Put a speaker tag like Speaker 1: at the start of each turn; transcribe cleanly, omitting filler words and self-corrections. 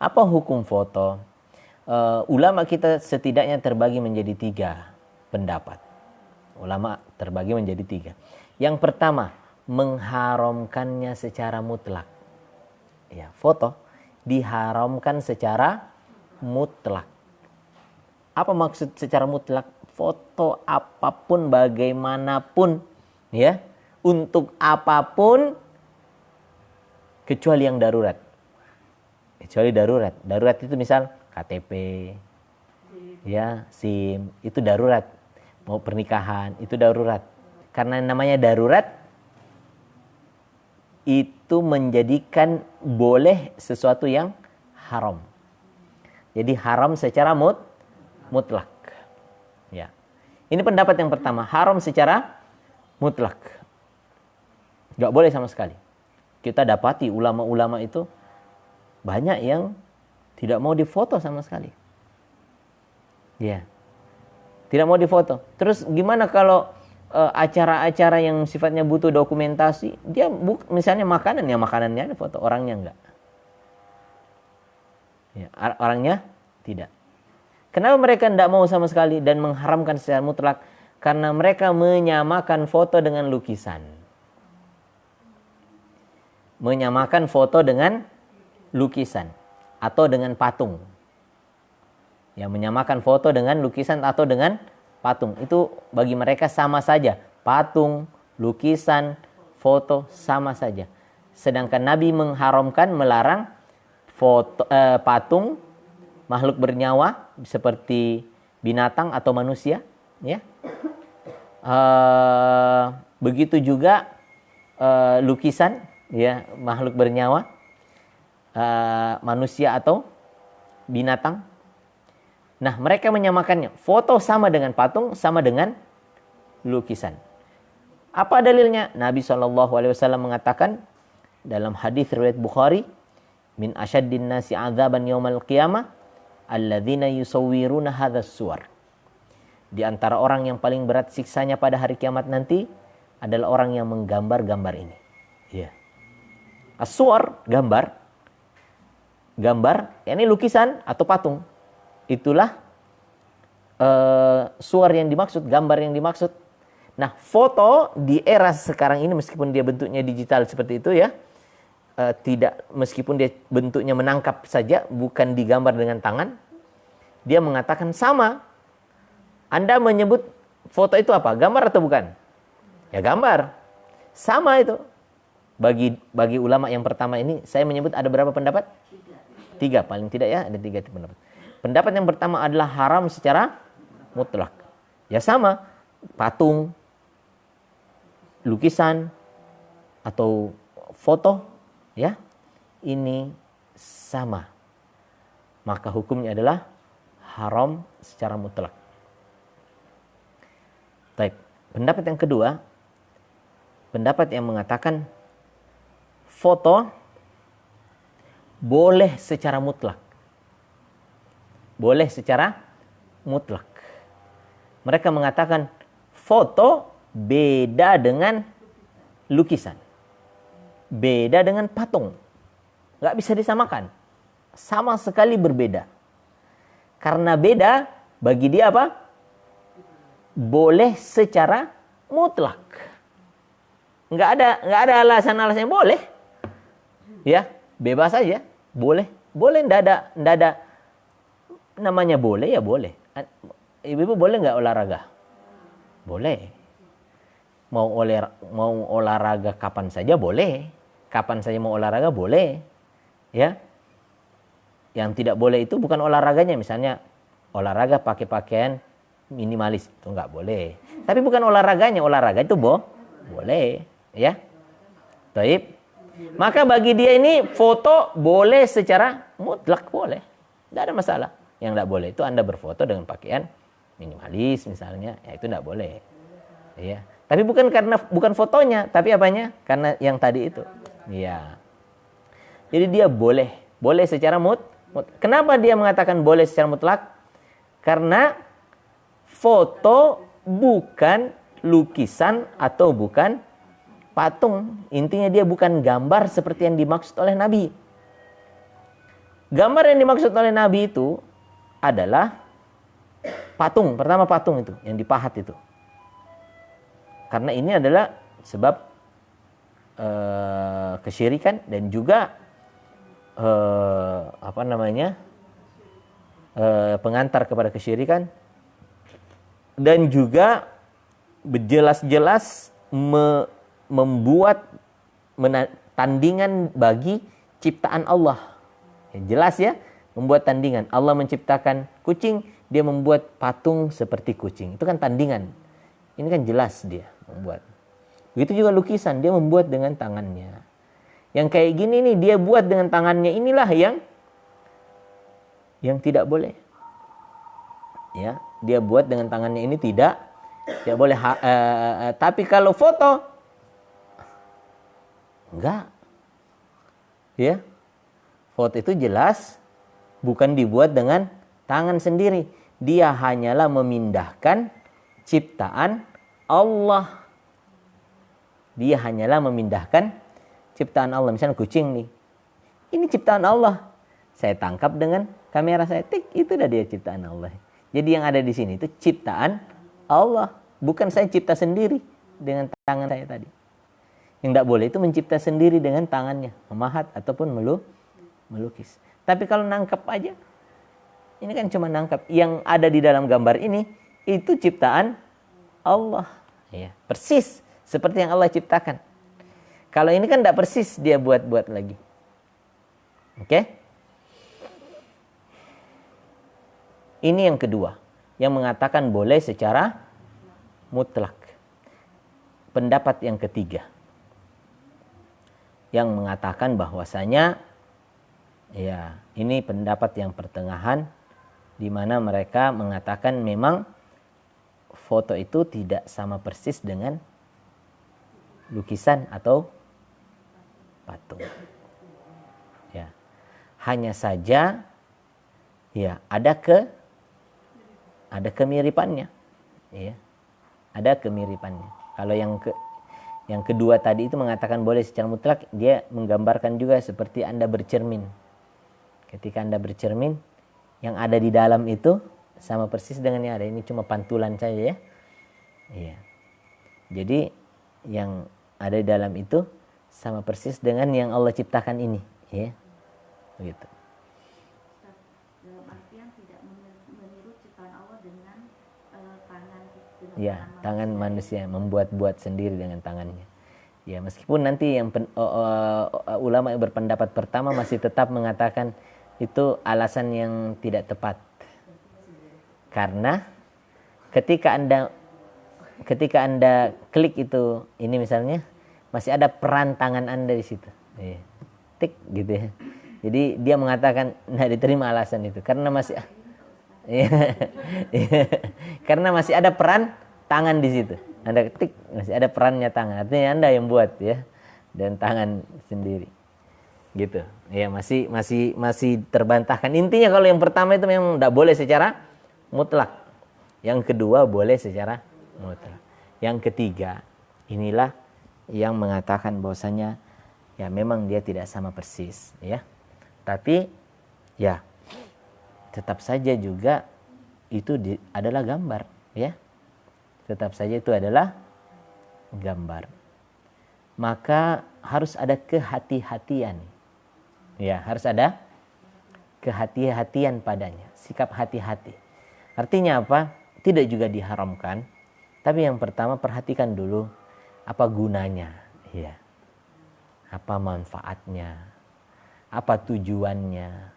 Speaker 1: Apa hukum foto? Ulama kita setidaknya terbagi menjadi 3 pendapat. Ulama terbagi menjadi 3. Yang pertama, mengharamkannya secara mutlak. Ya, foto diharamkan secara mutlak. Apa maksud secara mutlak? Foto apapun, bagaimanapun, ya, untuk apapun, kecuali yang darurat. Kecuali darurat. Darurat itu misal KTP, ya, SIM, itu darurat. Mau pernikahan, itu darurat. Karena namanya darurat, itu menjadikan boleh sesuatu yang haram. Jadi haram secara mutlak. Ya. Ini pendapat yang pertama, haram secara mutlak. Gak boleh sama sekali. Kita dapati ulama-ulama itu banyak yang tidak mau difoto sama sekali. Ya. Tidak mau difoto. Terus gimana kalau acara-acara yang sifatnya butuh dokumentasi, dia misalnya makanan, ya makanannya ada foto, orangnya enggak. Ya, orangnya tidak. Kenapa mereka tidak mau sama sekali dan mengharamkan secara mutlak? Karena mereka menyamakan foto dengan lukisan. Menyamakan foto dengan lukisan atau dengan patung. Ya, menyamakan foto dengan lukisan atau dengan patung. Itu bagi mereka sama saja. Patung, lukisan, foto sama saja. Sedangkan Nabi mengharamkan, melarang foto, patung, makhluk bernyawa seperti binatang atau manusia, ya. Begitu juga lukisan, ya, makhluk bernyawa, manusia atau binatang. Nah, mereka menyamakannya. Foto sama dengan patung, sama dengan lukisan. Apa dalilnya? Nabi SAW mengatakan dalam hadis riwayat Bukhari, min asyaddin nasi azaban yaumal qiyamah alladzina yusawwiruna hadzas suwar. Di antara orang yang paling berat siksanya pada hari kiamat nanti adalah orang yang menggambar-gambar ini. Ya. As-suwar, gambar. Gambar, yakni lukisan atau patung. Itulah suwar yang dimaksud, gambar yang dimaksud. Nah, foto di era sekarang ini meskipun dia bentuknya digital seperti itu, ya, tidak, meskipun dia bentuknya menangkap saja, bukan digambar dengan tangan, dia mengatakan sama. Anda menyebut foto itu apa? Gambar atau bukan? Ya, gambar. Sama itu. Bagi ulama yang pertama ini, saya menyebut ada berapa pendapat? 3 paling tidak, ya, ada 3 pendapat. Pendapat yang pertama adalah haram secara mutlak. Ya, sama, patung, lukisan atau foto, ya, ini sama. Maka hukumnya adalah haram secara mutlak. Baik, pendapat yang kedua, pendapat yang mengatakan foto boleh secara mutlak. Boleh secara mutlak. Mereka mengatakan foto beda dengan lukisan. Beda dengan patung. Nggak bisa disamakan. Sama sekali berbeda. Karena beda, bagi dia apa? Boleh secara mutlak. Nggak ada alasan-alasan, boleh. Ya, bebas saja, boleh. Boleh, nggak ada namanya boleh, ya boleh. Ibu-ibu boleh nggak olahraga? Boleh. Mau olahraga kapan saja boleh. Kapan saja mau olahraga boleh. Ya. Yang tidak boleh itu bukan olahraganya, misalnya olahraga pakai pakaian minimalis, itu nggak boleh. Tapi bukan olahraganya, olahraga itu boleh, ya. Baik. Maka bagi dia ini foto boleh secara mutlak, boleh. Tidak ada masalah. Yang tidak boleh itu Anda berfoto dengan pakaian minimalis misalnya, ya itu tidak boleh. Ya. Tapi bukan fotonya, tapi apanya? Karena yang tadi itu. Ya. Jadi dia boleh secara Kenapa dia mengatakan boleh secara mutlak? Karena foto bukan lukisan atau bukan patung. Intinya dia bukan gambar seperti yang dimaksud oleh Nabi. Gambar yang dimaksud oleh Nabi itu adalah patung. Pertama patung itu yang dipahat itu. Karena ini adalah sebab kesyirikan dan juga pengantar kepada kesyirikan, dan juga jelas-jelas membuat tandingan bagi ciptaan Allah. Jelas ya, membuat tandingan. Allah menciptakan kucing, dia membuat patung seperti kucing. Itu kan tandingan. Ini kan jelas dia membuat. Begitu juga lukisan, dia membuat dengan tangannya. Yang kayak gini nih, dia buat dengan tangannya, inilah yang tidak boleh. Ya, dia buat dengan tangannya ini tidak boleh. Tapi kalau foto, enggak. Ya, foto itu jelas bukan dibuat dengan tangan sendiri. Dia hanyalah memindahkan ciptaan Allah. Dia hanyalah memindahkan ciptaan Allah. Misalnya kucing nih, ini ciptaan Allah. Saya tangkap dengan kamera saya, tik, itu dah dia ciptaan Allah. Jadi yang ada di sini itu ciptaan Allah, bukan saya cipta sendiri dengan tangan saya tadi. Yang tidak boleh itu mencipta sendiri dengan tangannya, memahat ataupun melukis. Tapi kalau nangkap aja, ini kan cuma nangkap. Yang ada di dalam gambar ini itu ciptaan Allah, ya, persis seperti yang Allah ciptakan. Kalau ini kan tidak persis, dia buat-buat lagi. Oke? Ini yang kedua, yang mengatakan boleh secara mutlak. Pendapat yang ketiga, yang mengatakan bahwasanya, ya, ini pendapat yang pertengahan, di mana mereka mengatakan memang foto itu tidak sama persis dengan lukisan atau patung. Ya. Hanya saja ya ada kemiripannya. Ya. Ada kemiripannya. Kalau yang kedua tadi itu mengatakan boleh secara mutlak, dia menggambarkan juga seperti Anda bercermin. Ketika Anda bercermin, yang ada di dalam itu sama persis dengan yang ada. Ini cuma pantulan saja ya. Iya. Jadi yang ada di dalam itu sama persis dengan yang Allah ciptakan ini, ya. Begitu.
Speaker 2: Dalam artian tidak meniru ciptaan Allah dengan tangan,
Speaker 1: Ya, tangan manusia membuat-buat sendiri dengan tangannya. Ya, meskipun nanti yang ulama yang berpendapat pertama masih tetap mengatakan itu alasan yang tidak tepat. Karena ketika Anda klik itu, ini misalnya masih ada peran tangan Anda di situ. Ya. Tik gitu ya. Jadi dia mengatakan tidak diterima alasan itu karena masih karena masih ada peran tangan di situ. Anda ketik masih ada perannya tangan. Artinya Anda yang buat ya, dan tangan sendiri. Gitu. Ya, masih terbantahkan. Intinya kalau yang pertama itu memang tidak boleh secara mutlak. Yang kedua boleh secara mutlak. Yang ketiga, inilah yang mengatakan bahwasanya ya memang dia tidak sama persis ya. Tapi ya tetap saja juga itu adalah gambar ya. Tetap saja itu adalah gambar. Maka harus ada kehati-hatian. Ya, harus ada kehati-hatian padanya, sikap hati-hati. Artinya apa? Tidak juga diharamkan, tapi yang pertama perhatikan dulu apa gunanya, ya. Apa manfaatnya? Apa tujuannya?